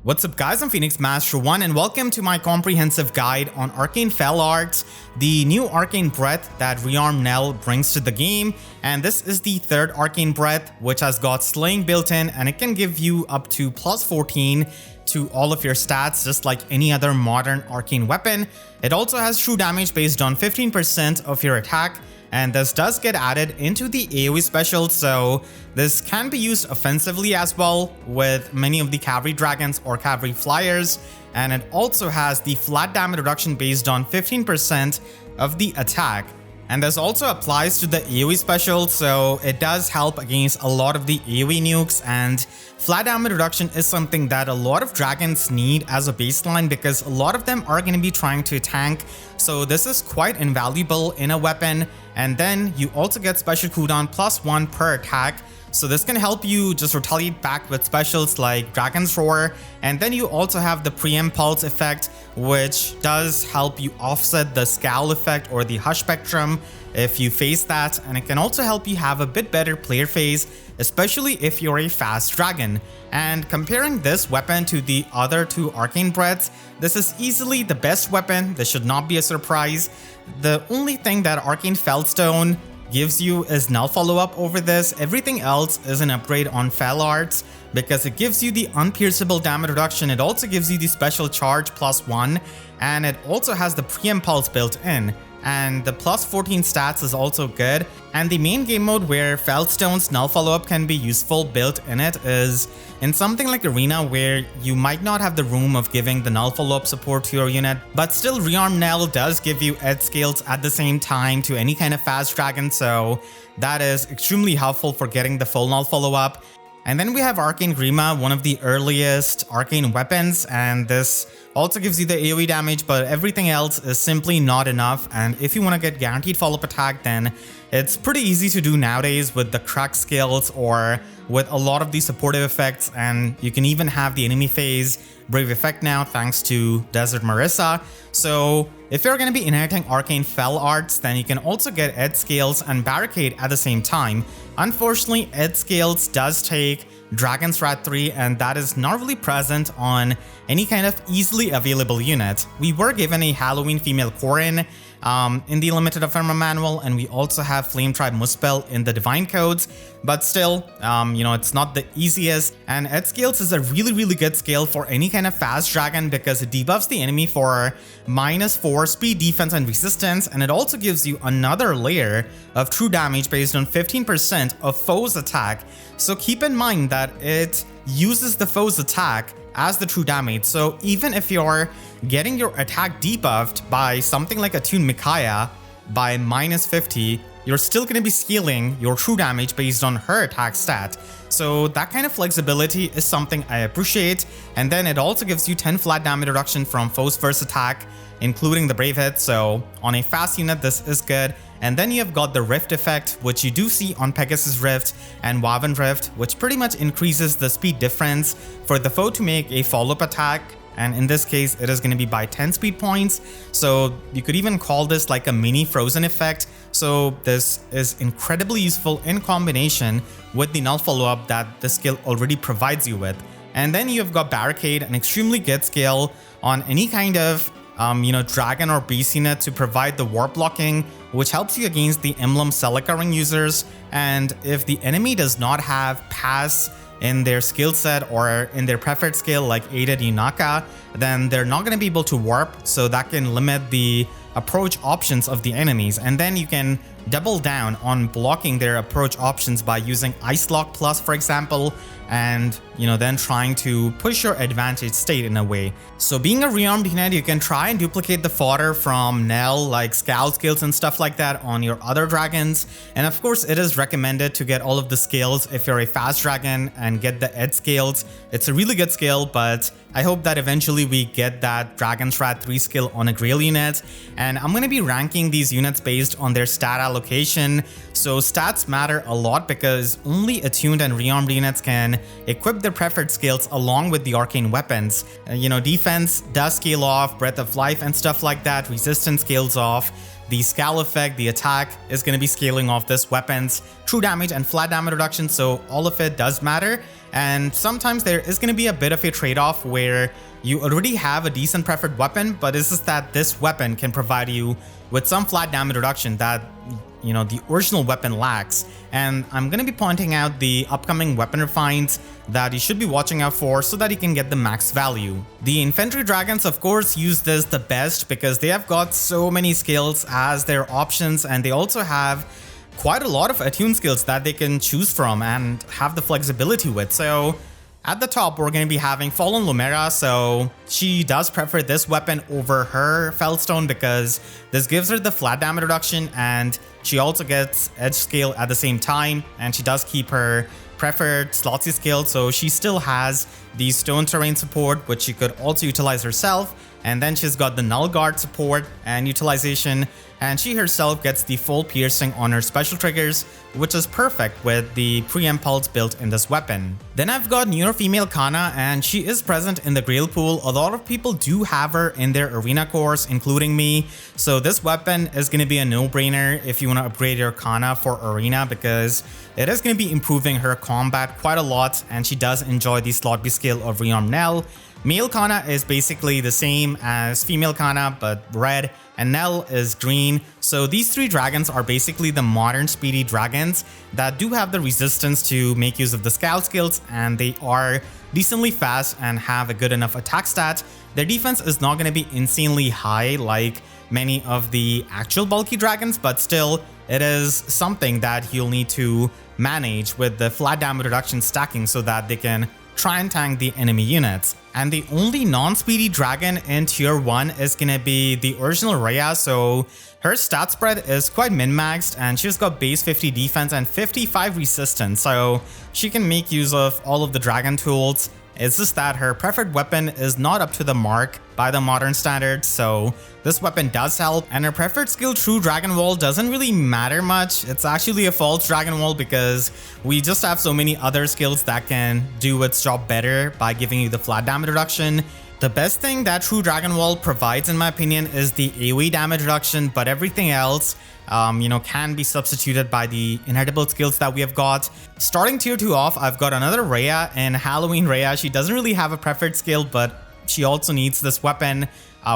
What's up guys, I'm Phoenix Master 1 and welcome to my comprehensive guide on Arcane Fell Arts, the new arcane breath that Rearmed Nel brings to the game. And this is the third arcane breath, which has got slaying built in, and it can give you up to plus 14 to all of your stats, just like any other modern arcane weapon. It also has true damage based on 15% of your attack, and this does get added into the AoE special, so this can be used offensively as well with many of the Cavalry dragons or Cavalry flyers. And it also has the flat damage reduction based on 15% of the attack. And this also applies to the AoE special, so it does help against a lot of the AoE nukes, and flat damage reduction is something that a lot of dragons need as a baseline because a lot of them are going to be trying to tank, so this is quite invaluable in a weapon. And then you also get special cooldown +1 per attack, so this can help you just retaliate back with specials like Dragon's Roar. And then you also have the Preempt Pulse effect, which does help you offset the Scowl effect or the Hush Spectrum if you face that, and it can also help you have a bit better player phase, especially if you're a fast dragon. And comparing this weapon to the other two arcane breaths, this is easily the best weapon. This should not be a surprise. The only thing that Arcane Fell Stone gives you is null follow-up over this. Everything else is an upgrade on Fell Arts because it gives you the unpierceable damage reduction. It also gives you the special charge +1, and it also has the Preempt Pulse built in. And the plus 14 stats is also good. And the main game mode where Fellstone's null follow-up can be useful built in it is in something like Arena, where you might not have the room of giving the null follow-up support to your unit, but still Rearmed Nel does give you edge scales at the same time to any kind of fast dragon, so that is extremely helpful for getting the full null follow-up. And then we have Arcane Grima, one of the earliest arcane weapons, and this also gives you the AoE damage, but everything else is simply not enough. And if you want to get guaranteed follow-up attack, then it's pretty easy to do nowadays with the Crux skills or with a lot of the supportive effects, and you can even have the enemy phase Brave effect now thanks to Desert Marissa. So if you're going to be inheriting Arcane Fell Arts, then you can also get Edge Scales and Barricade at the same time. Unfortunately, Edge Scales does take Dragon's Wrath 3, and that is not really present on any kind of easily available unit. We were given a Halloween female Corin in the limited ephemera manual, and we also have Flame Tribe Muspel in the divine codes, but still, it's not the easiest. And Edge Scales is a really good skill for any kind of fast dragon because it debuffs the enemy for -4 speed, defense, and resistance, and it also gives you another layer of true damage based on 15% of foe's attack. So keep in mind that it uses the foe's attack as the true damage, so even if you're getting your attack debuffed by something like Attune Micaiah by -50, you're still going to be scaling your true damage based on her attack stat. So that kind of flexibility is something I appreciate. And then it also gives you 10 flat damage reduction from foe's first attack, including the brave hit, so on a fast unit this is good. And then you've got the Rift effect, which you do see on Pegasus Rift and Waven Rift, which pretty much increases the speed difference for the foe to make a follow-up attack. And in this case, it is going to be by 10 speed points. So you could even call this like a mini frozen effect. So this is incredibly useful in combination with the null follow-up that the skill already provides you with. And then you've got Barricade, an extremely good skill on any kind of dragon or beast unit to provide the warp blocking, which helps you against the emblem cell occurring users. And if the enemy does not have pass in their skill set or in their preferred skill like aided Yunaka, then they're not going to be able to warp, so that can limit the approach options of the enemies. And then you can double down on blocking their approach options by using Ice Lock Plus, for example, and then trying to push your advantage state in a way. So being a rearmed unit, you can try and duplicate the fodder from Nel, like Scowl skills and stuff like that, on your other dragons. And of course, it is recommended to get all of the skills if you're a fast dragon and get the Edge Scales. It's a really good skill, but I hope that eventually we get that Dragon's Wrath 3 skill on a Grail unit. And I'm going to be ranking these units based on their stat allocation. So stats matter a lot because only attuned and rearmed units can equip their preferred skills along with the arcane weapons. Defense does scale off, Breath of Life and stuff like that, resistance scales off. the scale effect, the attack is going to be scaling off this weapon's true damage and flat damage reduction, so all of it does matter. And sometimes there is going to be a bit of a trade-off where you already have a decent preferred weapon, but it's just that this weapon can provide you with some flat damage reduction that the original weapon lacks. And I'm going to be pointing out the upcoming weapon refines that you should be watching out for so that you can get the max value. The Infantry Dragons, of course, use this the best because they have got so many skills as their options, and they also have quite a lot of attune skills that they can choose from and have the flexibility with. So at the top, we're going to be having Fallen Lumera, so she does prefer this weapon over her Fellstone because this gives her the flat damage reduction, and she also gets edge scale at the same time, and she does keep her preferred Slotsy skill, so she still has the stone terrain support, which she could also utilize herself. And then she's got the Null Guard support and utilization, and she herself gets the full piercing on her special triggers, which is perfect with the preempt pulse built in this weapon. Then I've got newer female Kana, and she is present in the Grail pool. A lot of people do have her in their arena cores, including me, so this weapon is going to be a no-brainer if you want to upgrade your Kana for arena, because it is going to be improving her combat quite a lot, and she does enjoy the slot B skill of Rearmed Nel. Male Kana is basically the same as female Kana, but red, and Nel is green. So these three dragons are basically the modern speedy dragons that do have the resistance to make use of the scout skills, and they are decently fast and have a good enough attack stat. Their defense is not going to be insanely high like many of the actual bulky dragons, but still it is something that you'll need to manage with the flat damage reduction stacking so that they can try and tank the enemy units. And the only non-speedy dragon in tier 1 is gonna be the original Rhea, so her stat spread is quite min-maxed, and she's got base 50 defense and 55 resistance, so she can make use of all of the dragon tools. It's just that her preferred weapon is not up to the mark by the modern standards, so this weapon does help. And her preferred skill, True Dragon Wall, doesn't really matter much. It's actually a false Dragon Wall because we just have so many other skills that can do its job better by giving you the flat damage reduction. The best thing that True Dragon Wall provides, in my opinion, is the AoE damage reduction, but everything else can be substituted by the inheritable skills that we have got. Starting tier 2 off, I've got another Rhea, and Halloween Rhea. She doesn't really have a preferred skill, but she also needs this weapon.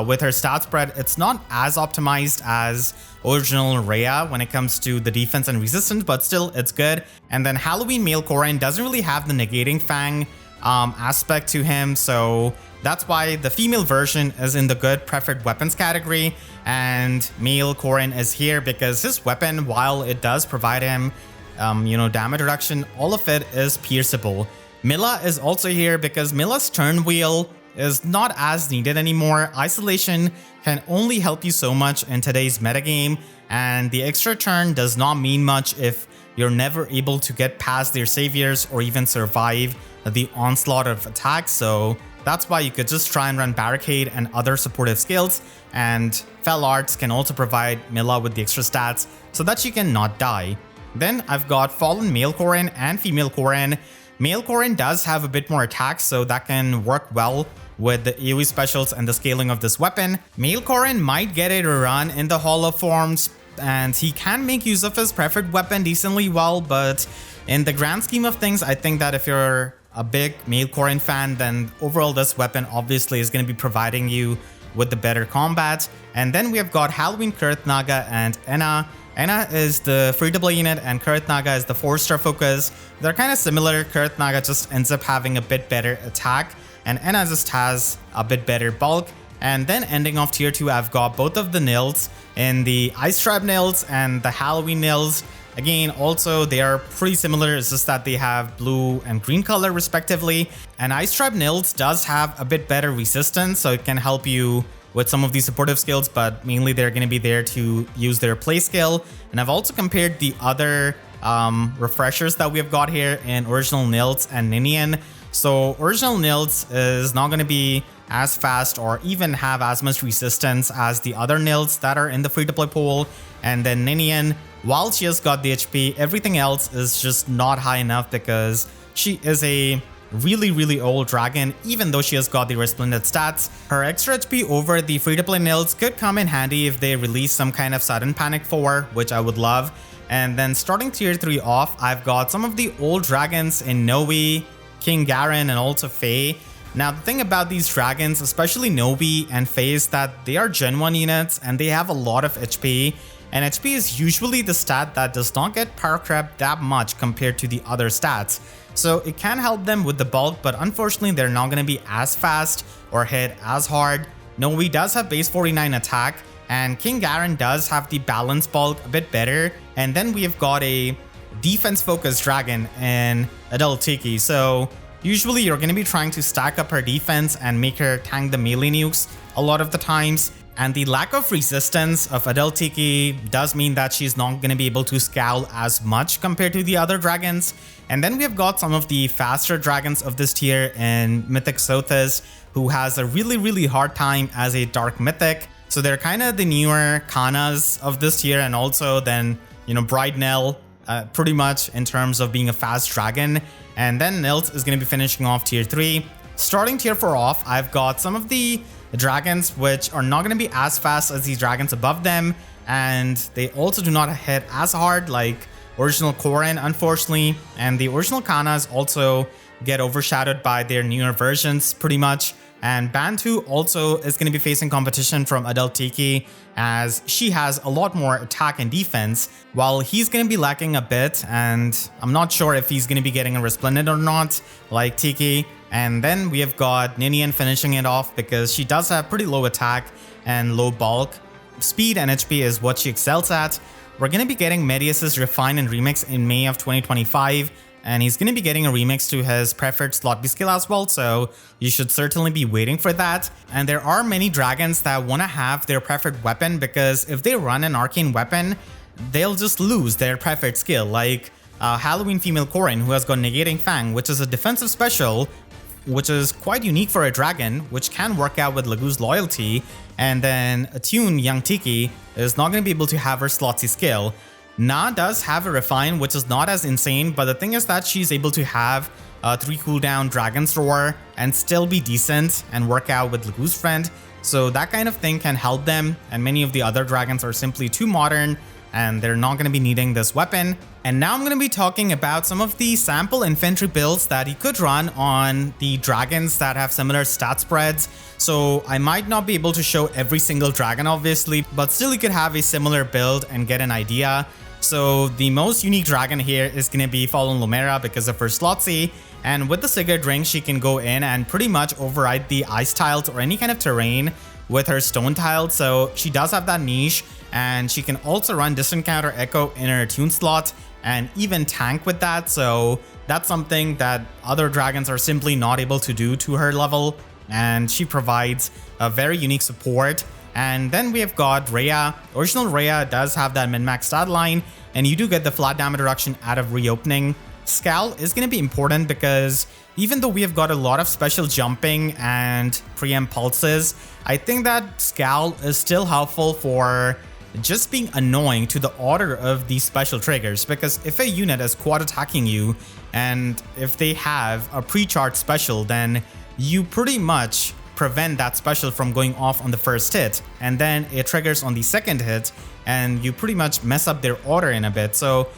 With her stat spread, it's not as optimized as original Rhea when it comes to the defense and resistance, but still it's good. And then Halloween Male Korin doesn't really have the negating fang aspect to him, so that's why the female version is in the good preferred weapons category, and Male Korin is here because his weapon, while it does provide him damage reduction, all of it is pierceable. Milla is also here because Milla's turn wheel is not as needed anymore. Isolation can only help you so much in today's metagame, and the extra turn does not mean much if you're never able to get past their saviors or even survive the onslaught of attacks. So that's why you could just try and run Barricade and other supportive skills, and Fell Arts can also provide Milla with the extra stats so that she can not die. Then I've got Fallen Male Korin and Female Korin. Male Korin does have a bit more attacks, so that can work well with the AoE specials and the scaling of this weapon. Male Korin might get a run in the Hall of Forms, and he can make use of his preferred weapon decently well, but in the grand scheme of things, I think that if you're a big Male Korin fan, then overall this weapon obviously is going to be providing you with the better combat. And then we have got Halloween Kurthnaga and Enna. Enna is the free-to-play unit and Kurthnaga is the 4-star focus. They're kind of similar. Kurthnaga just ends up having a bit better attack, and Enna just has a bit better bulk. And then ending off tier 2, I've got both of the Nils in the Ice Tribe Nils and the Halloween Nils. Again, also they are pretty similar, it's just that they have blue and green color respectively. And Ice Tribe Nils does have a bit better resistance, so it can help you with some of these supportive skills, but mainly they're going to be there to use their play skill. And I've also compared the other refreshers that we have got here in Original Nils and Ninian. So Original Nils is not going to be as fast or even have as much resistance as the other Nils that are in the free-to-play pool. And then Ninian, while she has got the HP, everything else is just not high enough because she is a really old dragon, even though she has got the resplendent stats. Her extra HP over the free-to-play nils could come in handy if they release some kind of sudden panic for her, which I would love. And then starting tier 3 off, I've got some of the old dragons in Noe, King Garen, and also Faye. Now the thing about these dragons, especially Noe and Faye, is that they are Gen 1 units and they have a lot of HP. And HP is usually the stat that does not get power crept that much compared to the other stats. So it can help them with the bulk, but unfortunately they're not going to be as fast or hit as hard. Noe does have base 49 attack, and King Garen does have the balance bulk a bit better. And then we have got a defense focused dragon in Adult Tiki. So usually you're going to be trying to stack up her defense and make her tank the melee nukes a lot of the times. And the lack of resistance of Adult Tiki does mean that she's not going to be able to scowl as much compared to the other dragons. And then we have got some of the faster dragons of this tier in Mythic Sothis, who has a really hard time as a Dark Mythic. So they're kind of the newer Kanas of this tier, and also then, Rearmed Nel, pretty much in terms of being a fast dragon. And then Nils is going to be finishing off tier 3. Starting tier 4 off, I've got some of the dragons which are not going to be as fast as these dragons above them, and they also do not hit as hard like original Korin, unfortunately. And the original Kanas also get overshadowed by their newer versions pretty much. And Bantu also is going to be facing competition from Adult Tiki, as she has a lot more attack and defense, while he's going to be lacking a bit, and I'm not sure if he's going to be getting a Resplendent or not, like Tiki. And then we have got Ninian finishing it off because she does have pretty low attack and low bulk. Speed and HP is what she excels at. We're going to be getting Medius's Refine and Remix in May of 2025. And he's going to be getting a remix to his preferred slot B skill as well, so you should certainly be waiting for that. And there are many dragons that want to have their preferred weapon, because if they run an arcane weapon, they'll just lose their preferred skill, like Halloween Female Korin, who has got Negating Fang, which is a defensive special, which is quite unique for a dragon, which can work out with Lagu's Loyalty. And then Attune Young Tiki is not going to be able to have her Slotsy skill. Na does have a Refine, which is not as insane, but the thing is that she's able to have 3 cooldown Dragon's Roar and still be decent and work out with Lagu's Friend. So that kind of thing can help them, and many of the other dragons are simply too modern and they're not going to be needing this weapon. And now I'm going to be talking about some of the sample infantry builds that you could run on the dragons that have similar stat spreads. So I might not be able to show every single dragon obviously, but still you could have a similar build and get an idea. So the most unique dragon here is going to be Fallen Lumera because of her Slotsy, and with the Sigurd ring she can go in and pretty much override the ice tiles or any kind of terrain with her stone tiles. So she does have that niche, and she can also run Distant Counter Echo in her Attune slot and even tank with that. So that's something that other dragons are simply not able to do to her level, and she provides a very unique support. And then we have got Rhea. Original Rhea does have that min-max stat line, and you do get the flat damage reduction out of reopening. Scowl is going to be important because even though we have got a lot of special jumping and preempt pulses, I think that Scowl is still helpful for just being annoying to the order of these special triggers. Because if a unit is quad attacking you, and if they have a pre-charged special, then you pretty much prevent that special from going off on the first hit, and then it triggers on the second hit, and you pretty much mess up their order in a bit. So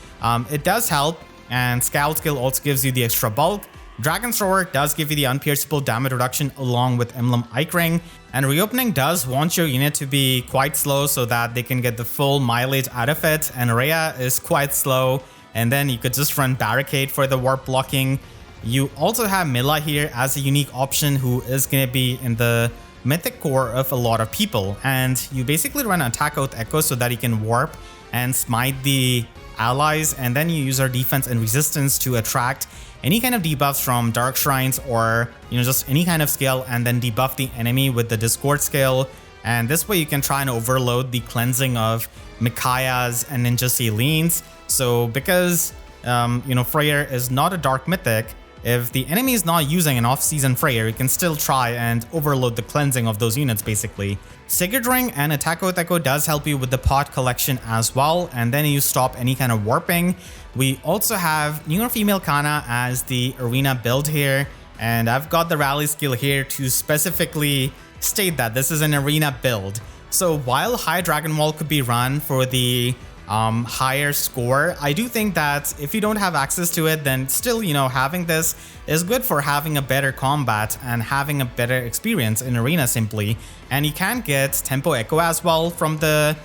it does help, and Scowl skill also gives you the extra bulk. Dragon's Roar does give you the unpierceable damage reduction along with Emblem Ike Ring, and Reopening does want your unit to be quite slow so that they can get the full mileage out of it, and Rhea is quite slow, and then you could just run Barricade for the warp blocking. You also have Mila here as a unique option, who is going to be in the mythic core of a lot of people, and you basically run Attack Oath Echo so that you can warp and smite the allies, and then you use our defense and resistance to attract any kind of debuffs from Dark Shrines or just any kind of skill, and then debuff the enemy with the Discord skill. And this way you can try and overload the cleansing of Micaiah's and Ninja Celine's. So because Flier is not a Dark Mythic, if the enemy is not using an off-season Freyr, you can still try and overload the cleansing of those units basically. Sigurd Ring and Attack Oath Echo does help you with the pot collection as well, and then you stop any kind of warping. We also have newer female Kana as the arena build here, And I've got the rally skill here to specifically state that this is an arena build. So while High Dragon Wall could be run for the higher score, I do think that if you don't have access to it, then still, having this is good for having a better combat and having a better experience in arena simply. And you can get Tempo Echo as well from the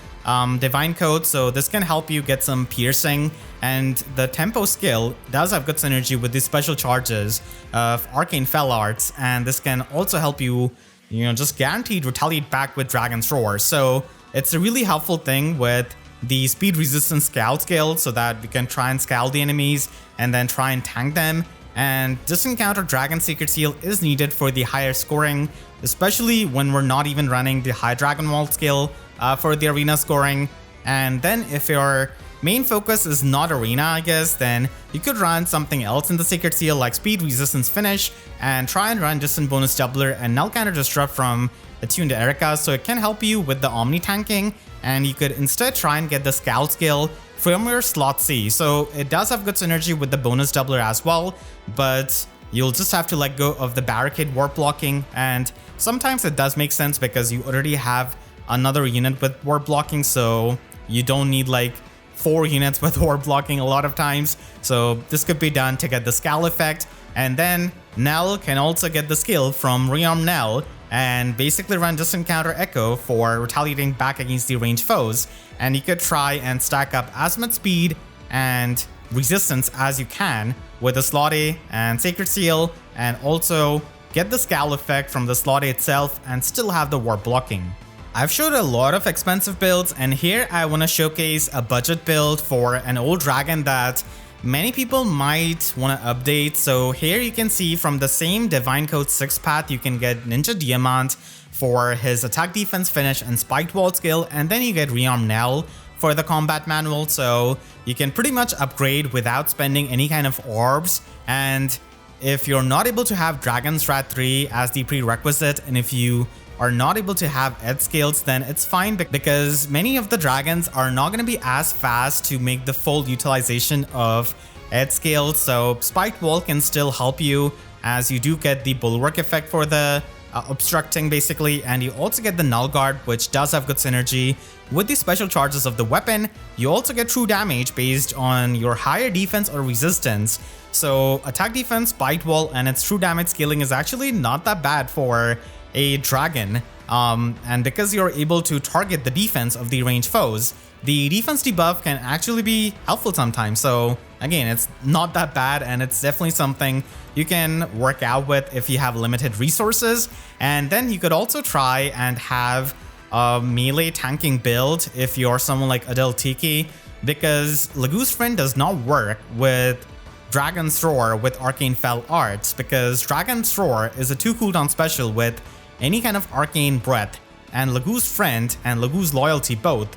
Divine Code, so this can help you get some piercing, and the Tempo skill does have good synergy with the special charges of Arcane Fell Arts, and this can also help you, just guaranteed retaliate back with Dragon's Roar. So it's a really helpful thing with the speed resistance scout skill, so that we can try and scout the enemies and then try and tank them. And Disencounter Dragon Secret Seal is needed for the higher scoring, especially when we're not even running the High Dragon Wall skill for the arena scoring. And then if your main focus is not arena, I guess, then you could run something else in the Secret Seal like Speed Resistance Finish and try and run Distant Bonus Doubler and Null Counter Disrupt from Attuned Erica, so it can help you with the Omni tanking, and you could instead try and get the Scout skill from your slot C. So it does have good synergy with the bonus doubler as well, but you'll just have to let go of the barricade warp blocking, and sometimes it does make sense because you already have another unit with warp blocking, so you don't need like 4 units with warp blocking a lot of times. So this could be done to get the Scowl effect, and then Nel can also get the skill from Rearmed Nel and basically run Distant Counter Echo for retaliating back against the ranged foes. And you could try and stack up as much speed and resistance as you can with the Slot A and Sacred Seal, and also get the Scowl effect from the Slot A itself and still have the warp blocking. I've showed a lot of expensive builds, and here I want to showcase a budget build for an old dragon that many people might want to update. So here you can see from the same Divine Code 6 path, you can get Ninja Diamant for his attack, defense, finish, and spiked wall skill, and then you get Rearmed Nel for the combat manual. So you can pretty much upgrade without spending any kind of orbs. And if you're not able to have Dragon Strat 3 as the prerequisite, and if you are not able to have edge scales, then it's fine, because many of the dragons are not going to be as fast to make the full utilization of edge scales. So spiked wall can still help you, as you do get the bulwark effect for the obstructing basically, and you also get the null guard, which does have good synergy with the special charges of the weapon. You also get true damage based on your higher defense or resistance. So attack, defense, spiked wall, and its true damage scaling is actually not that bad for a dragon, and because you're able to target the defense of the ranged foes, the defense debuff can actually be helpful sometimes. So again, it's not that bad, and it's definitely something you can work out with if you have limited resources. And then you could also try and have a melee tanking build if you're someone like Adel Tiki, because Lagu's Friend does not work with Dragon's Roar with Arcane Fell Arts, because Dragon's Roar is a 2 cooldown special with any kind of arcane breath, and Lagu's Friend and Lagu's Loyalty both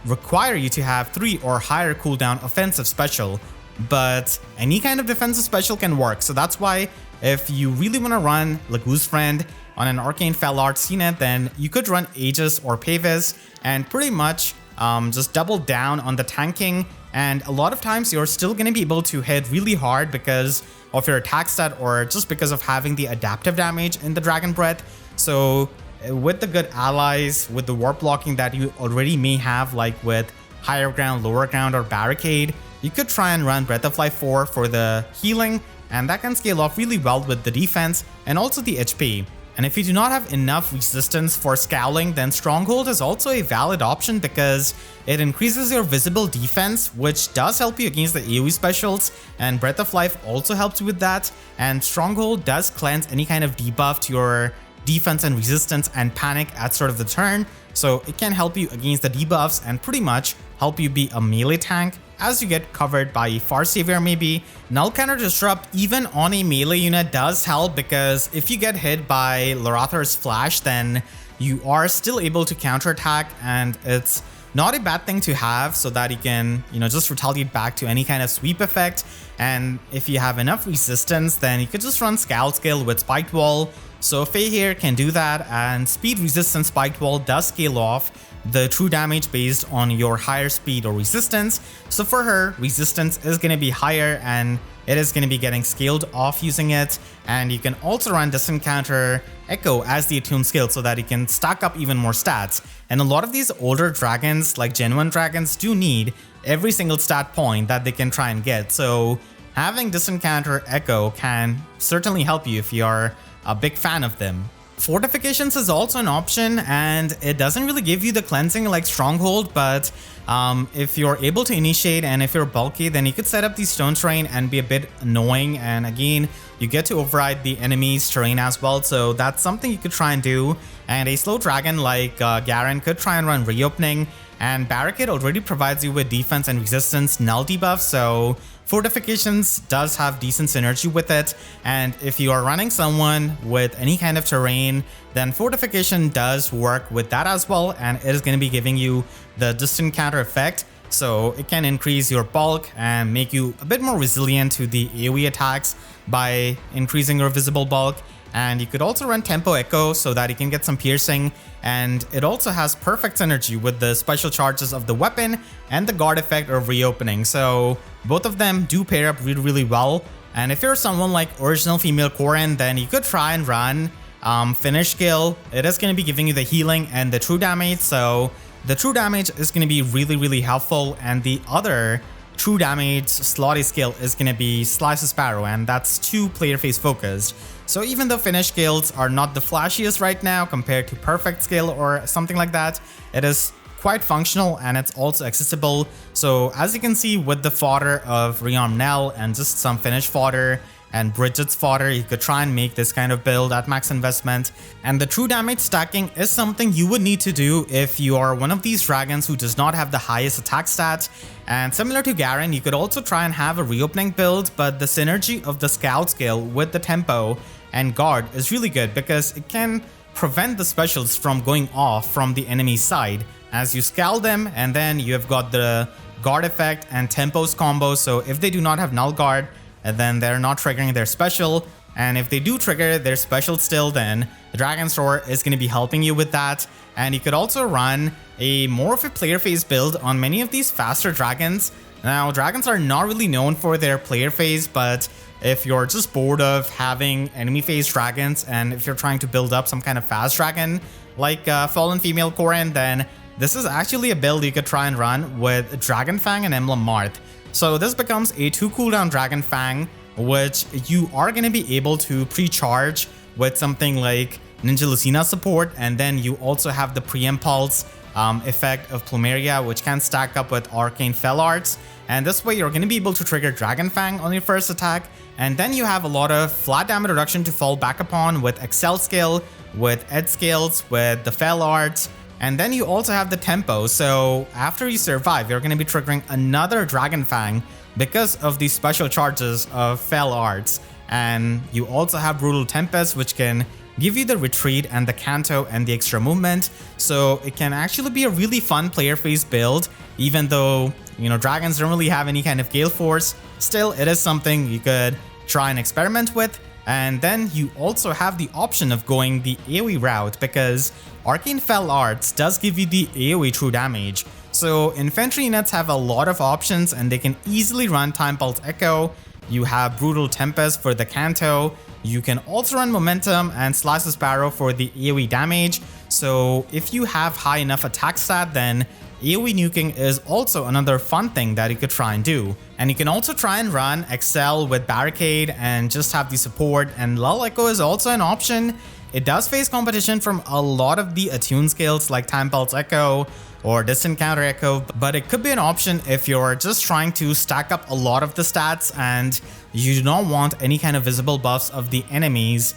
require you to have 3 or higher cooldown offensive special, but any kind of defensive special can work. So that's why if you really want to run Lagu's Friend on an Arcane Fell Arts unit, then you could run Aegis or Pavis and pretty much just double down on the tanking. And a lot of times you're still going to be able to hit really hard because of your attack stat, or just because of having the adaptive damage in the Dragon Breath. So with the good allies, with the warp blocking that you already may have, like with Higher Ground, Lower Ground, or Barricade, you could try and run Breath of Life 4 for the healing, and that can scale off really well with the defense and also the HP. And if you do not have enough resistance for Scowling, then Stronghold is also a valid option because it increases your visible defense, which does help you against the AoE specials, and Breath of Life also helps you with that. And Stronghold does cleanse any kind of debuff to your defense and resistance and panic at start of the turn, so it can help you against the debuffs and pretty much help you be a melee tank as you get covered by a Far Savior maybe. Null Counter Disrupt even on a melee unit does help, because if you get hit by Lorathar's Flash, then you are still able to counterattack, and it's not a bad thing to have so that you can, just retaliate back to any kind of sweep effect. And if you have enough resistance, then you could just run Scout Skill with Spiked Wall. So Faye here can do that, and Speed Resistance Spiked Wall does scale off the true damage based on your higher speed or resistance. So for her, resistance is going to be higher, and it is going to be getting scaled off using it. And you can also run Distant Counter Echo as the attuned skill so that you can stack up even more stats. And a lot of these older dragons, like genuine dragons, do need every single stat point that they can try and get. So having Distant Counter Echo can certainly help you if you're a big fan of them. Fortifications is also an option, and it doesn't really give you the cleansing like Stronghold, but if you're able to initiate and if you're bulky, then you could set up the stone terrain and be a bit annoying, and again, you get to override the enemy's terrain as well, so that's something you could try and do. And a slow dragon like Garen could try and run Reopening, and Barricade already provides you with defense and resistance null debuff, so Fortifications does have decent synergy with it. And if you are running someone with any kind of terrain, then Fortification does work with that as well, and it is going to be giving you the distant counter effect. So it can increase your bulk and make you a bit more resilient to the AoE attacks by increasing your visible bulk. And you could also run Tempo Echo so that you can get some piercing, and it also has perfect synergy with the special charges of the weapon and the guard effect of Reopening. So both of them do pair up really well. And if you're someone like Original Female Korin, then you could try and run Finish skill. It is going to be giving you the healing and the true damage, so the true damage is going to be really helpful, and the other true damage slotty skill is going to be Slice of Sparrow, and that's 2 player phase focused. So even though finish skills are not the flashiest right now compared to perfect skill or something like that, it is quite functional and it's also accessible. So as you can see with the fodder of Rearmed Nel and just some finish fodder and Bridget's fodder, you could try and make this kind of build at max investment. And the true damage stacking is something you would need to do if you are one of these dragons who does not have the highest attack stat. And similar to Garen, you could also try and have a reopening build, but the synergy of the scout skill with the tempo and guard is really good because it can prevent the specials from going off from the enemy's side as you scowl them, and then you have got the guard effect and tempos combo. So if they do not have null guard, and then they're not triggering their special, and if they do trigger their special still, then the Dragon's Roar is going to be helping you with that. And you could also run a more of a player phase build on many of these faster dragons. Now, dragons are not really known for their player phase, but if you're just bored of having enemy phase dragons, and if you're trying to build up some kind of fast dragon like Fallen Female Korin, then this is actually a build you could try and run with Dragon Fang and Emblem Marth. So this becomes a 2 cooldown Dragon Fang, which you are going to be able to pre-charge with something like Ninja Lucina support, and then you also have the pre-impulse effect of Plumeria, which can stack up with Arcane Fell Arts. And this way you're going to be able to trigger Dragon Fang on your first attack, and then you have a lot of flat damage reduction to fall back upon with Excel skill, with Ed skills, with the Fell Arts. And then you also have the tempo, so after you survive, you're going to be triggering another Dragon Fang because of the special charges of Fell Arts. And you also have Brutal Tempest, which can give you the retreat and the canto and the extra movement. So it can actually be a really fun player phase build, even though, you know, dragons don't really have any kind of Gale Force. Still, it is something you could try and experiment with. And then you also have the option of going the AoE route, because Arcane Fell Arts does give you the AoE true damage. So infantry units have a lot of options and they can easily run Time Pulse Echo. You have Brutal Tempest for the Canto. You can also run Momentum and Slice of Sparrow for the AoE damage. So if you have high enough attack stat, then AoE nuking is also another fun thing that you could try and do. And you can also try and run Excel with Barricade and just have the support, and Lull Echo is also an option. It does face competition from a lot of the attune skills like Time Pulse Echo or Distant Counter Echo, but it could be an option if you're just trying to stack up a lot of the stats and you do not want any kind of visible buffs of the enemies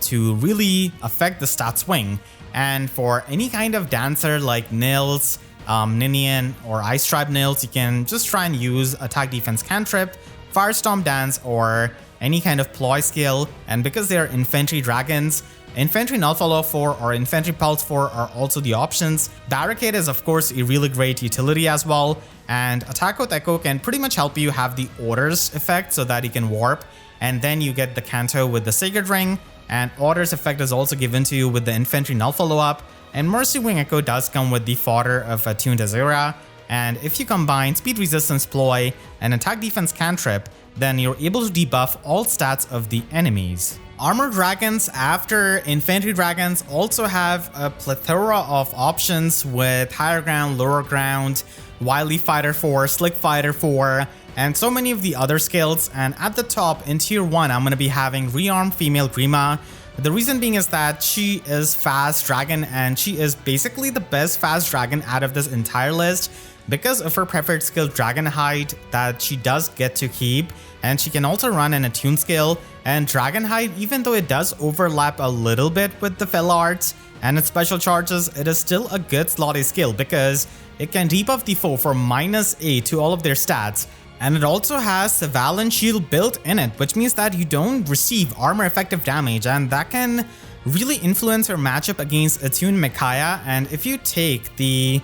to really affect the stat swing. And for any kind of dancer like Nils, Ninian, or Ice Tribe Nils, you can just try and use Attack Defense Cantrip, Firestorm Dance, or any kind of ploy skill. And because they are infantry dragons, Infantry Null Follow 4 or Infantry Pulse 4 are also the options. Barricade is of course a really great utility as well, and Attack with Echo can pretty much help you have the Orders effect so that you can warp, and then you get the Canto with the Sacred Ring, and Orders effect is also given to you with the Infantry Null Follow Up, and Mercy Wing Echo does come with the fodder of Attuned Azura. And if you combine Speed Resistance Ploy and Attack Defense Cantrip, then you're able to debuff all stats of the enemies. Armored dragons after infantry dragons also have a plethora of options with higher ground, lower ground, wily fighter 4, slick fighter 4, and so many of the other skills. And at the top in tier 1, I'm going to be having rearmed female Grima. The reason being is that she is fast dragon, and she is basically the best fast dragon out of this entire list because of her preferred skill Dragon Hide that she does get to keep, and she can also run an attune skill. And Dragon Hide, even though it does overlap a little bit with the Fell Arts and its special charges, it is still a good slotty skill because it can debuff the foe for -8 to all of their stats. And it also has Savalin Shield built in it, which means that you don't receive armor effective damage, and that can really influence her matchup against attuned Micaiah. And if you take the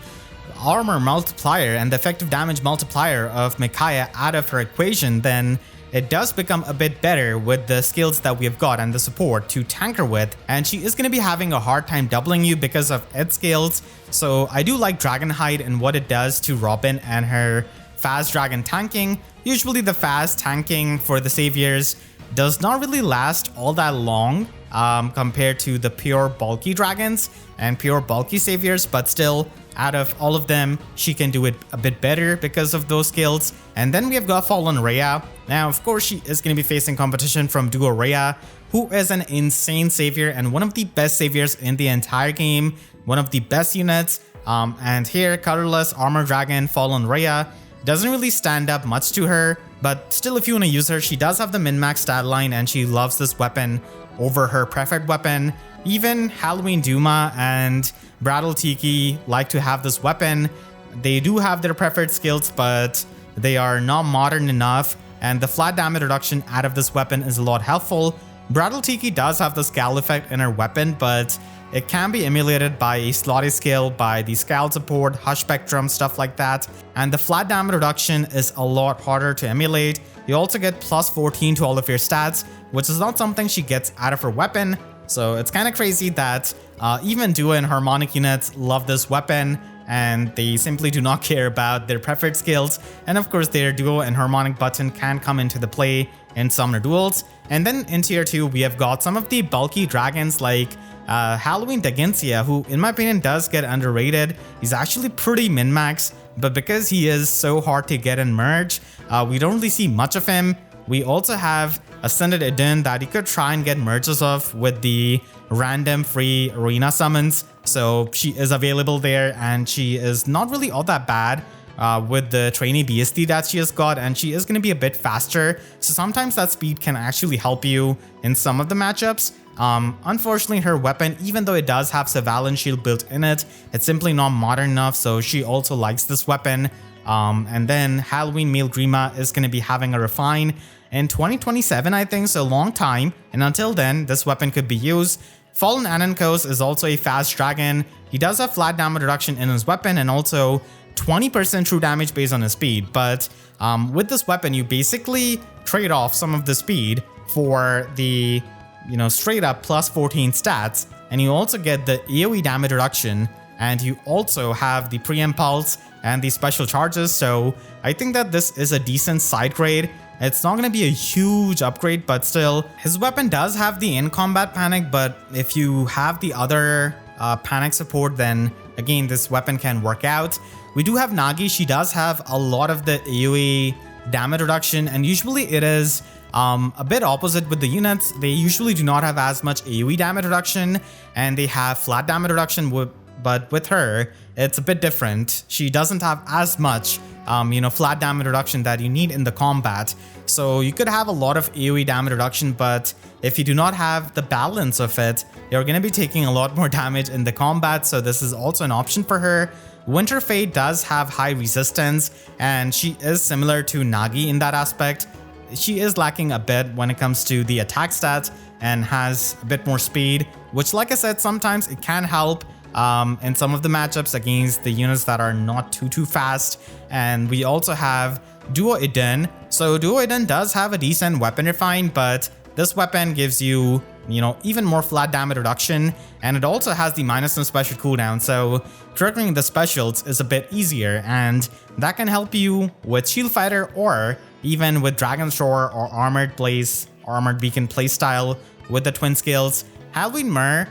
armor multiplier and the effective damage multiplier of Micaiah out of her equation, then it does become a bit better with the skills that we have got and the support to tank her with, and she is going to be having a hard time doubling you because of its skills. So I do like Dragon Hide and what it does to Robin and her fast dragon tanking. Usually the fast tanking for the saviors does not really last all that long compared to the pure bulky dragons and pure bulky saviors, but still, out of all of them, she can do it a bit better because of those skills. And then we have got Fallen Rhea. Now, of course, she is going to be facing competition from Duo Rhea, who is an insane savior and one of the best saviors in the entire game, one of the best units. And here, colorless armor dragon Fallen Rhea doesn't really stand up much to her, but still, if you want to use her, she does have the min-max stat line and she loves this weapon over her preferred weapon. Even Halloween Duma and Brattle Tiki like to have this weapon. They do have their preferred skills, but they are not modern enough, and the flat damage reduction out of this weapon is a lot helpful. Brattle Tiki does have the Scowl effect in her weapon, but it can be emulated by a slotty skill, by the Scowl support, Hush Spectrum, stuff like that. And the flat damage reduction is a lot harder to emulate. You also get plus 14 to all of your stats, which is not something she gets out of her weapon. So it's kind of crazy that even Duo and Harmonic units love this weapon, and they simply do not care about their preferred skills. And of course, their Duo and Harmonic button can come into the play in summoner duels. And then in tier 2, we have got some of the bulky dragons like Halloween Dagensia, who in my opinion does get underrated. He's actually pretty min-max, but because he is so hard to get and merge, we don't really see much of him. We also have Ascended Eden that you could try and get merges of with the random free arena summons. So she is available there, and she is not really all that bad with the trainee BST that she has got, and she is going to be a bit faster. So sometimes that speed can actually help you in some of the matchups. Unfortunately, her weapon, even though it does have Savalin Shield built in it, it's simply not modern enough, so she also likes this weapon. And then Halloween Male Grima is going to be having a refine in 2027, I think, so a long time. And until then, this weapon could be used. Fallen Anankos is also a fast dragon. He does have flat damage reduction in his weapon and also 20% true damage based on his speed. But with this weapon, you basically trade off some of the speed for the, straight up plus 14 stats. And you also get the AoE damage reduction, and you also have the pre-impulse and the special charges. So I think that this is a decent side grade. It's not going to be a huge upgrade, but still, his weapon does have the in-combat panic, but if you have the other panic support, then again, this weapon can work out. We do have Nagi. She does have a lot of the AoE damage reduction, and usually it is a bit opposite with the units. They usually do not have as much AoE damage reduction, and they have flat damage reduction, but with her, it's a bit different. She doesn't have as much flat damage reduction that you need in the combat. So you could have a lot of AoE damage reduction, but if you do not have the balance of it, you're going to be taking a lot more damage in the combat. So this is also an option for her. Winter Fate does have high resistance, and she is similar to Nagi in that aspect. She is lacking a bit when it comes to the attack stats and has a bit more speed, which, like I said, sometimes it can help in some of the matchups against the units that are not too fast. And we also have Duo Eden. So Duo Eden does have a decent weapon refine, but this weapon gives you, even more flat damage reduction, and it also has the -1 special cooldown. So triggering the specials is a bit easier, and that can help you with Shield Fighter or even with Dragon's Roar or Armored Beacon playstyle with the twin skills. Halloween Mer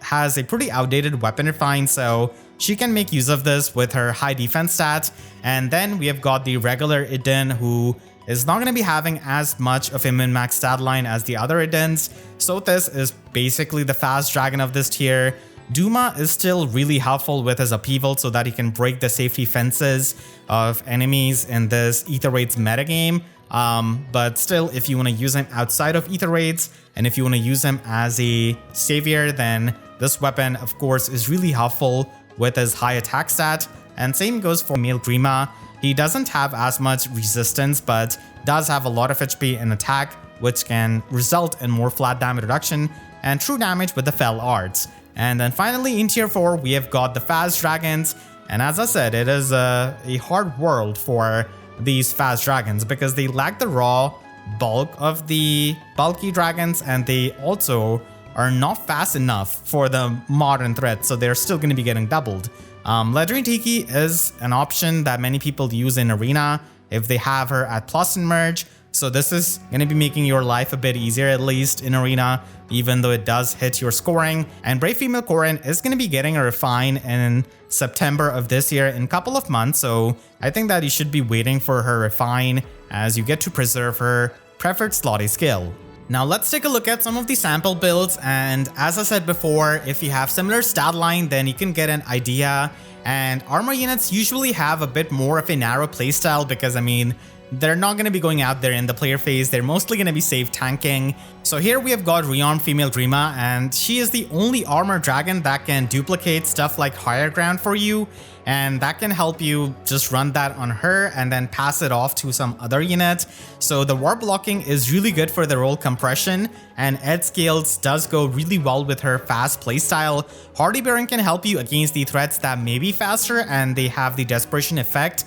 has a pretty outdated weapon refine, so she can make use of this with her high defense stats. And then we have got the regular Eden, who is not going to be having as much of a min-max stat line as the other Edens. Sothis is basically the fast dragon of this tier. Duma is still really helpful with his upheaval so that he can break the safety fences of enemies in this Ether Raids metagame. But still, if you want to use him outside of Ether Raids, and if you want to use him as a savior, then this weapon, of course, is really helpful with his high attack stat. And same goes for Male Grima. He doesn't have as much resistance, but does have a lot of HP and attack, which can result in more flat damage reduction and true damage with the Fell Arts. And then finally in tier 4, we have got the fast dragons. And as I said, it is a hard world for these fast dragons because they lack the raw bulk of the bulky dragons, and they also are not fast enough for the modern threat, so they're still going to be getting doubled. Legendary Tiki is an option that many people use in Arena if they have her at plus and merge. So this is going to be making your life a bit easier, at least in Arena, even though it does hit your scoring. And Brave Female Korin is going to be getting a refine in September of this year in a couple of months. So I think that you should be waiting for her refine as you get to preserve her preferred slotty skill. Now let's take a look at some of the sample builds, and as I said before, if you have similar stat line, then you can get an idea. And armor units usually have a bit more of a narrow playstyle because, I mean, they're not going to be going out there in the player phase. They're mostly going to be safe tanking. So here we have got Rearmed Female Grima, and she is the only armor dragon that can duplicate stuff like Higher Ground for you. And that can help you just run that on her and then pass it off to some other unit. So the war blocking is really good for the roll compression, and Ed Scales does go really well with her fast playstyle. Hardy Bearing can help you against the threats that may be faster and they have the desperation effect.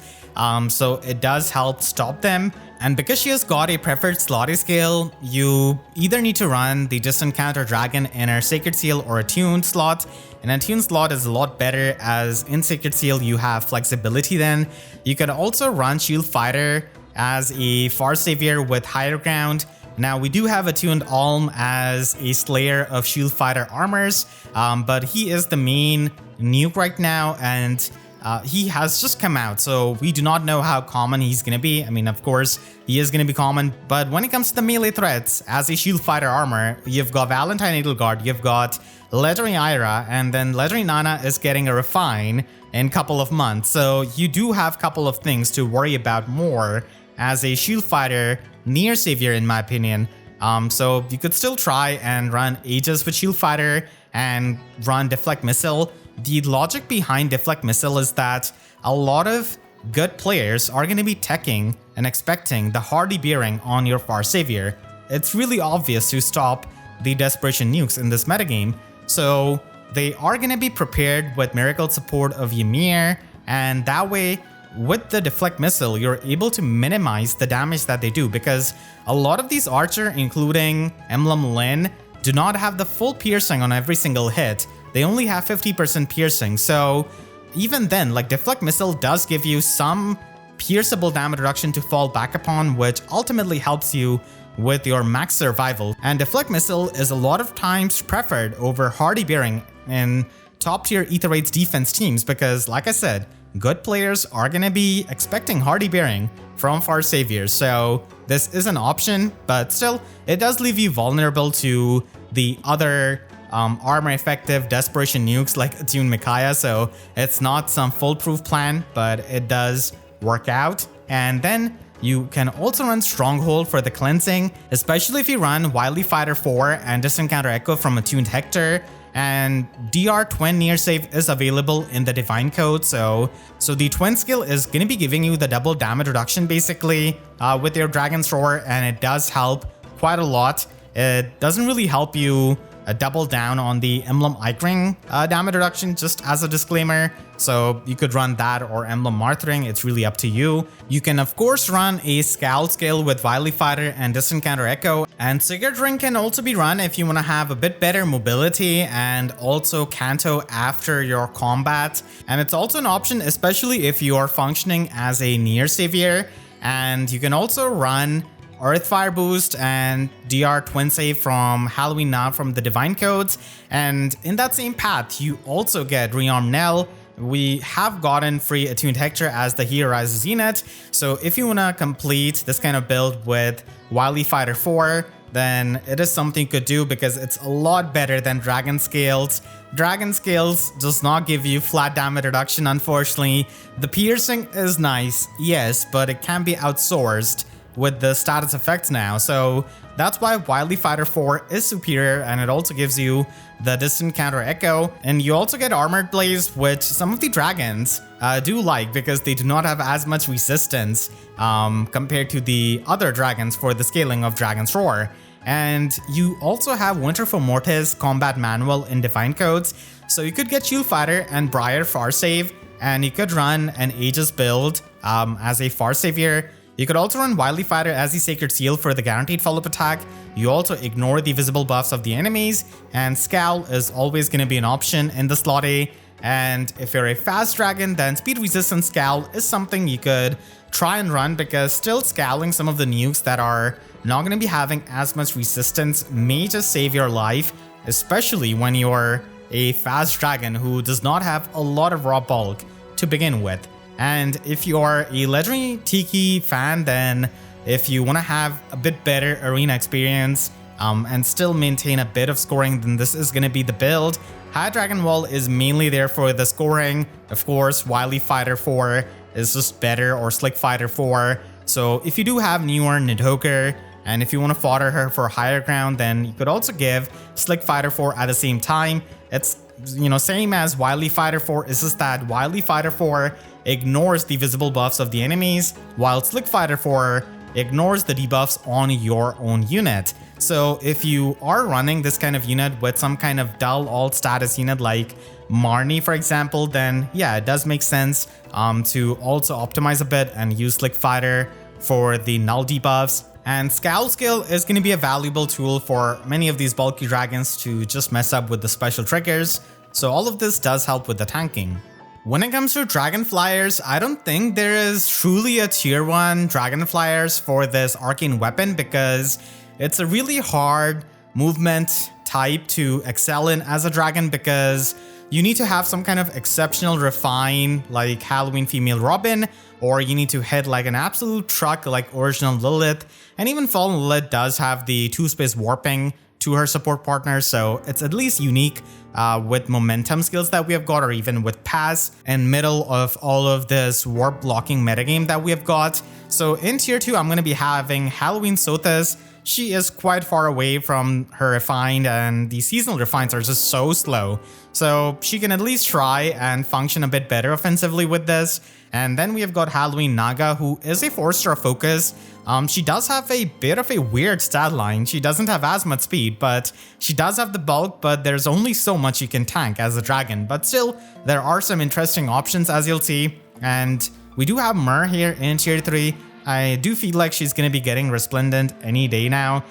So it does help stop them. And because she has got a preferred slotty skill, you either need to run the Distant Counter Dragon in her Sacred Seal or Attuned slot. An Attuned slot is a lot better as in Sacred Seal you have flexibility then. You could also run Shield Fighter as a Far Savior with Higher Ground. Now we do have Attuned Alm as a Slayer of Shield Fighter armors, but he is the main nuke right now, and he has just come out, so we do not know how common he's going to be. I mean, of course, he is going to be common, but when it comes to the melee threats, as a Shield Fighter armor, you've got Valentine Edelgard, you've got Legendary Ira, and then Legendary Nana is getting a refine in a couple of months. So you do have a couple of things to worry about more as a Shield Fighter near Savior, in my opinion. So you could still try and run Aegis with Shield Fighter and run Deflect Missile. The logic behind Deflect Missile is that a lot of good players are going to be teching and expecting the Hardy Bearing on your Far Savior. It's really obvious to stop the Desperation nukes in this metagame, so they are going to be prepared with Miracle support of Ymir, and that way, with the Deflect Missile, you're able to minimize the damage that they do, because a lot of these archer, including Emblem Lin, do not have the full piercing on every single hit. They only have 50% piercing, so even then, like, Deflect Missile does give you some pierceable damage reduction to fall back upon, which ultimately helps you with your max survival. And Deflect Missile is a lot of times preferred over Hardy Bearing in top tier Ether Raids defense teams because, like I said, good players are going to be expecting Hardy Bearing from Far Saviors. So this is an option, but still, it does leave you vulnerable to the other armor effective desperation nukes like Attune Micaiah, so it's not some foolproof plan, but it does work out. And then you can also run Stronghold for the cleansing, especially if you run Wily Fighter 4 and Distant Counter Echo from Attuned Hector. And DR Twin Near Save is available in the Divine Code, so the Twin skill is going to be giving you the double damage reduction basically with your Dragon's Roar, and it does help quite a lot. It doesn't really help you double down on the Emblem Ike-Ring damage reduction, just as a disclaimer. So you could run that or Emblem Marthring, it's really up to you. You can of course run a Scowl skill with Wily Fighter and Distant Counter Echo, and Sigurd Ring can also be run if you want to have a bit better mobility and also Canto after your combat. And it's also an option, especially if you are functioning as a near savior. And you can also run Earth Fire Boost and DR Twin Save from Halloween Now from the Divine Codes. And in that same path, you also get Rearmed Nel. We have gotten free Attuned Hector as the Hero Rises unit. So if you want to complete this kind of build with Wily Fighter 4, then it is something you could do because it's a lot better than Dragon Scales. Dragon Scales does not give you flat damage reduction, unfortunately. The piercing is nice, yes, but it can be outsourced with the status effects now. So that's why Wily Fighter 4 is superior, and it also gives you the distant counter echo. And you also get Armored Blaze, which some of the dragons do like because they do not have as much resistance compared to the other dragons for the scaling of Dragon's Roar. And you also have Winterfell Mortis Combat Manual in Divine Codes, so you could get Shield Fighter and Briar Far Save, and you could run an Aegis build as a Far Savior. You could also run Wily Fighter as the Sacred Seal for the guaranteed follow-up attack. You also ignore the visible buffs of the enemies, and Scowl is always going to be an option in the slot A. And if you're a fast dragon, then Speed Resistant Scowl is something you could try and run, because still scowling some of the nukes that are not going to be having as much resistance may just save your life, especially when you're a fast dragon who does not have a lot of raw bulk to begin with. And if you're a Legendary Tiki fan, then if you want to have a bit better arena experience and still maintain a bit of scoring, then this is going to be the build. High Dragon Wall is mainly there for the scoring. Of course, Wily Fighter 4 is just better, or Slick Fighter 4. So if you do have newer Nidhogre, and if you want to fodder her for higher ground, then you could also give Slick Fighter 4 at the same time. It's, you know, same as Wily Fighter 4, it's just that Wily Fighter 4 ignores the visible buffs of the enemies, while Slick Fighter 4 ignores the debuffs on your own unit. So if you are running this kind of unit with some kind of dull alt status unit like Marnie, for example, then yeah, it does make sense to also optimize a bit and use Slick Fighter for the null debuffs. And Scowl Skill is going to be a valuable tool for many of these bulky dragons to just mess up with the special triggers. So all of this does help with the tanking. When it comes to Dragon Flyers, I don't think there is truly a tier 1 Dragon Flyers for this arcane weapon, because it's a really hard movement type to excel in as a dragon, because you need to have some kind of exceptional refine like Halloween Female Robin, or you need to hit like an absolute truck like original Lilith. And even Fallen Lilith does have the 2-space warping to her support partner, so it's at least unique with momentum skills that we have got, or even with pass in middle of all of this warp blocking metagame that we have got. So in tier 2, I'm going to be having Halloween Sothis. She is quite far away from her refined, and the seasonal refines are just so slow. So she can at least try and function a bit better offensively with this. And then we have got Halloween Naga, who is a 4-star focus. She does have a bit of a weird stat line. She doesn't have as much speed, but she does have the bulk, but there's only so much you can tank as a dragon. But still, there are some interesting options, as you'll see. And we do have Myr here in tier 3. I do feel like she's going to be getting Resplendent any day now.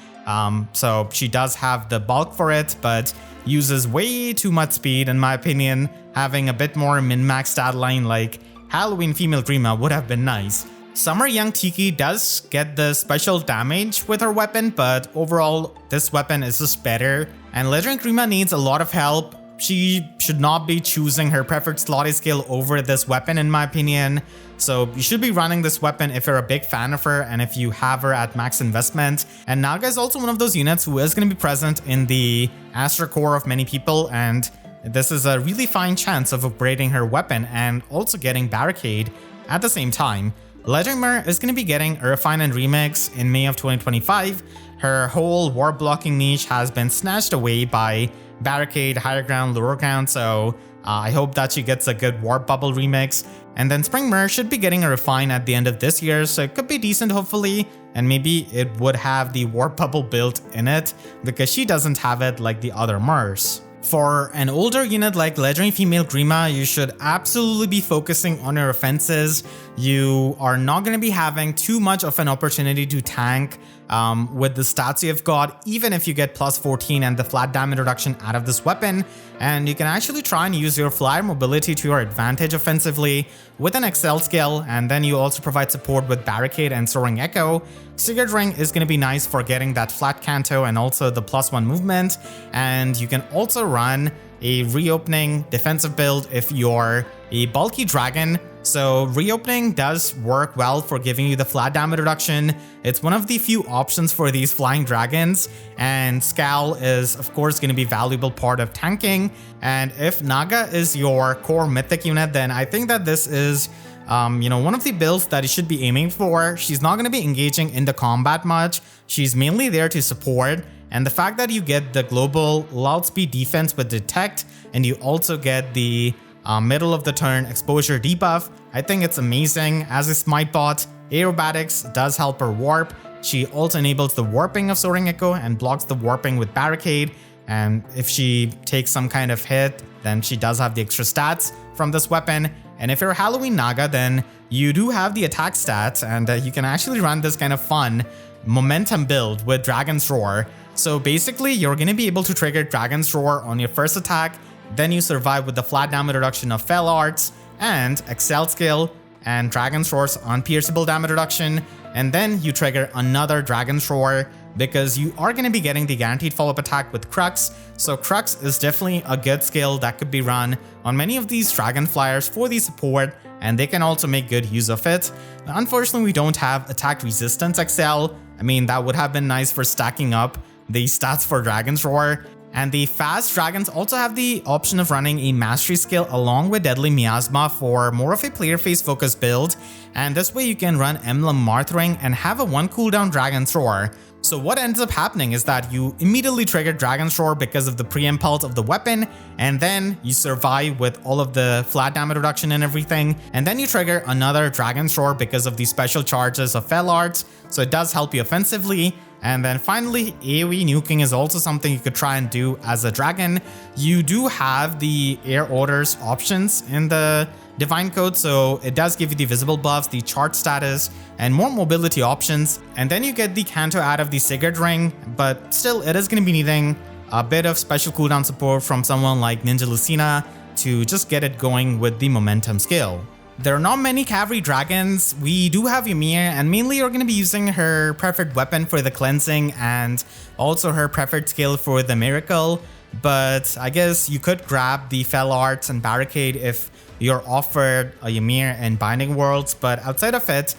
So she does have the bulk for it, but uses way too much speed, in my opinion. Having a bit more min-max stat line like Halloween Female Grima would have been nice. Summer Young Tiki does get the special damage with her weapon, but overall this weapon is just better. And Legendary Grima needs a lot of help. She should not be choosing her preferred slotty skill over this weapon, in my opinion. So you should be running this weapon if you're a big fan of her and if you have her at max investment. And Naga is also one of those units who is going to be present in the Astra core of many people, and this is a really fine chance of upgrading her weapon and also getting Barricade at the same time. Legendary Myr is going to be getting a Refine and Remix in May of 2025. Her whole warp blocking niche has been snatched away by Barricade, Higher Ground, Lower Ground, so I hope that she gets a good Warp Bubble remix. And then Spring Myr should be getting a Refine at the end of this year, so it could be decent hopefully, and maybe it would have the Warp Bubble built in it, because she doesn't have it like the other Myrs. For an older unit like Legendary Female Grima, you should absolutely be focusing on your offenses. You are not going to be having too much of an opportunity to tank with the stats you've got, even if you get plus 14 and the flat damage reduction out of this weapon. And you can actually try and use your Flier mobility to your advantage offensively with an Excel skill, and then you also provide support with Barricade and Soaring Echo. Sigurd Ring is going to be nice for getting that flat canto and also the +1 movement, and you can also run a reopening defensive build if you're a bulky dragon. So reopening does work well for giving you the flat damage reduction. It's one of the few options for these flying dragons, and Scowl is of course going to be a valuable part of tanking. And if Naga is your core mythic unit, then I think that this is one of the builds that you should be aiming for. She's not going to be engaging in the combat much. She's mainly there to support. And the fact that you get the global loud speed defense with Detect, and you also get the middle of the turn exposure debuff, I think it's amazing. As a smite bot, aerobatics does help her warp. She also enables the warping of Soaring Echo and blocks the warping with Barricade. And if she takes some kind of hit, then she does have the extra stats from this weapon. And if you're Halloween Naga, then you do have the attack stats, and you can actually run this kind of fun momentum build with Dragon's Roar. So basically, you're going to be able to trigger Dragon's Roar on your first attack, then you survive with the flat damage reduction of Fell Arts and Excel skill and Dragon's Roar's unpierceable damage reduction, and then you trigger another Dragon's Roar because you are going to be getting the guaranteed follow-up attack with Crux. So Crux is definitely a good skill that could be run on many of these Dragon Flyers for the support, and they can also make good use of it. Unfortunately, we don't have attack resistance XL. I mean, that would have been nice for stacking up the stats for Dragon's Roar. And the fast dragons also have the option of running a mastery skill along with Deadly Miasma for more of a player face focused build, and this way you can run Emblem Marthring and have a 1 cooldown Dragon's Roar. So what ends up happening is that you immediately trigger Dragon's Roar because of the pre-impulse of the weapon, and then you survive with all of the flat damage reduction and everything, and then you trigger another Dragon's Roar because of the special charges of Fell Arts, so it does help you offensively. And then finally, AoE nuking is also something you could try and do as a dragon. You do have the air orders options in the Divine Code, so it does give you the visible buffs, the charge status, and more mobility options. And then you get the Canto out of the Sigurd Ring, but still it is going to be needing a bit of special cooldown support from someone like Ninja Lucina to just get it going with the momentum skill. There are not many Cavalry dragons. We do have Ymir, and mainly you're going to be using her preferred weapon for the cleansing and also her preferred skill for the miracle. But I guess you could grab the Fell Arts and Barricade if you're offered a Ymir and Binding Worlds, but outside of it,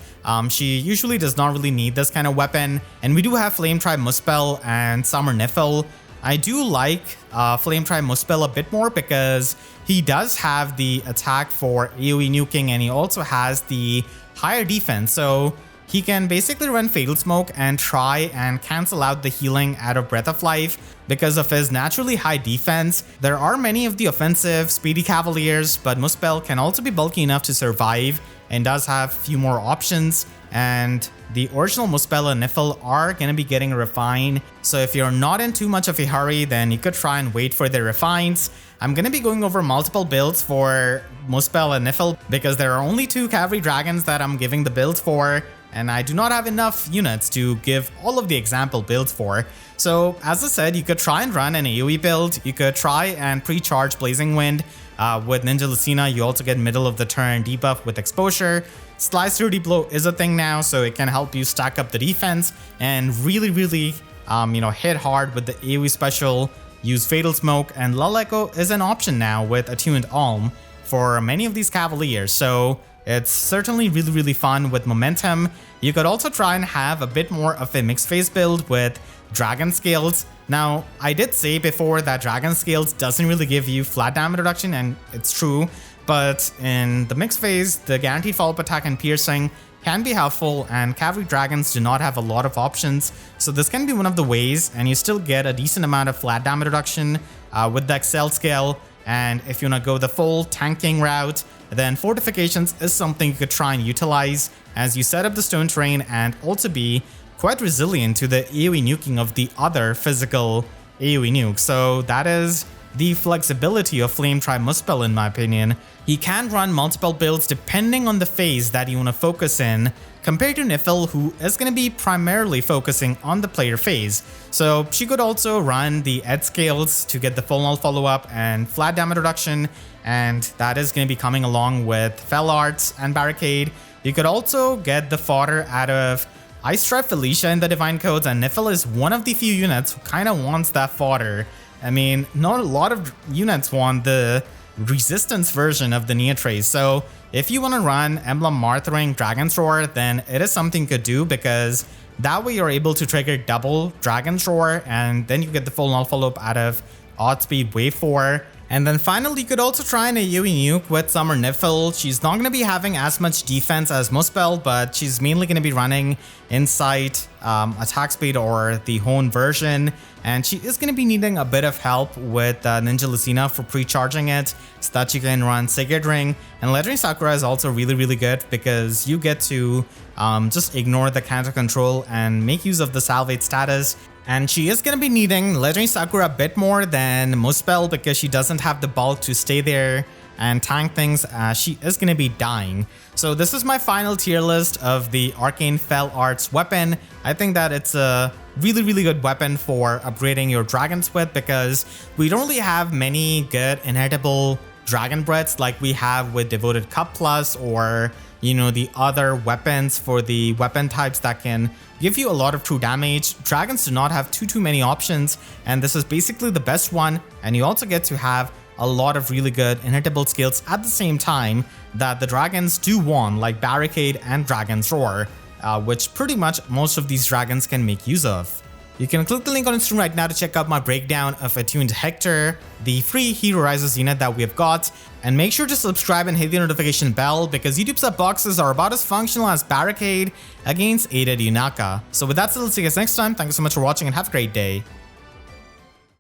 she usually does not really need this kind of weapon. And we do have Flame Tribe Muspel and Summer Niffle. I do like Flame Tribe Muspel a bit more because he does have the attack for AoE nuking, and he also has the higher defense. So he can basically run Fatal Smoke and try and cancel out the healing out of Breath of Life because of his naturally high defense. There are many of the offensive speedy Cavaliers, but Muspel can also be bulky enough to survive and does have a few more options. And the original Muspel and Niffle are going to be getting refined. So if you're not in too much of a hurry, then you could try and wait for the refines. I'm going to be going over multiple builds for Muspel and Niffle because there are only 2 Cavalry Dragons that I'm giving the builds for, and I do not have enough units to give all of the example builds for. So as I said, you could try and run an AoE build. You could try and pre-charge Blazing Wind. With Ninja Lucina, you also get middle of the turn debuff with exposure. Slice through Deep Blow is a thing now, so it can help you stack up the defense and really hit hard with the AoE special. Use Fatal Smoke, and Lull Echo is an option now with Attuned Alm for many of these Cavaliers. So it's certainly really fun with momentum. You could also try and have a bit more of a mixed phase build with Dragon Scales. Now, I did say before that Dragon Scales doesn't really give you flat damage reduction, and it's true, but in the mixed phase, the guaranteed follow-up attack and piercing can be helpful, and Cavalry Dragons do not have a lot of options, so this can be one of the ways, and you still get a decent amount of flat damage reduction with the Excel skill. And if you want to go the full tanking route, then Fortifications is something you could try and utilize as you set up the stone terrain and also be quite resilient to the AoE nuking of the other physical AoE nuke. So that is the flexibility of Flame Tribe Muspel in my opinion. He can run multiple builds depending on the phase that you want to focus in, compared to Nifl, who is going to be primarily focusing on the player phase. So she could also run the Ed scales to get the full null follow-up and flat damage reduction, and that is going to be coming along with Fell Arts and Barricade. You could also get the fodder out of Ice Stripe Felicia in the Divine Codes, and Nifl is one of the few units who kind of wants that fodder. I mean, not a lot of units want the resistance version of the Neotrace, so if you want to run Emblem Marthering Dragon's Roar, then it is something you could do, because that way you're able to trigger double Dragon's Roar, and then you get the full null follow-up out of Odd Speed Wave 4. And then finally, you could also try an AoE nuke with Summer Nifl. She's not going to be having as much defense as Muspel, but she's mainly going to be running Insight, Attack Speed, or the Hone version. And she is going to be needing a bit of help with Ninja Lucina for pre-charging it, so that she can run Sacred Ring. And Legendary Sakura is also really good, because you get to just ignore the counter control and make use of the Salvate status. And she is going to be needing Legendary Sakura a bit more than Muspel, because she doesn't have the bulk to stay there and tank things. She is going to be dying. So this is my final tier list of the Arcane Fell Arts weapon. I think that it's a really good weapon for upgrading your dragons with, because we don't really have many good inheritable dragon breaths like we have with Devoted Cup Plus, or you know, the other weapons for the weapon types that can give you a lot of true damage. Dragons do not have too many options, and this is basically the best one. And you also get to have a lot of really good inheritable skills at the same time that the dragons do want, like Barricade and Dragon's Roar, which pretty much most of these dragons can make use of. You can click the link on the screen right now to check out my breakdown of Attuned Hector, the free Hero Rises unit that we have got, and make sure to subscribe and hit the notification bell, because YouTube sub boxes are about as functional as Barricade against aided Yunaka. So with that said, I'll see you guys next time. Thank you so much for watching and have a great day.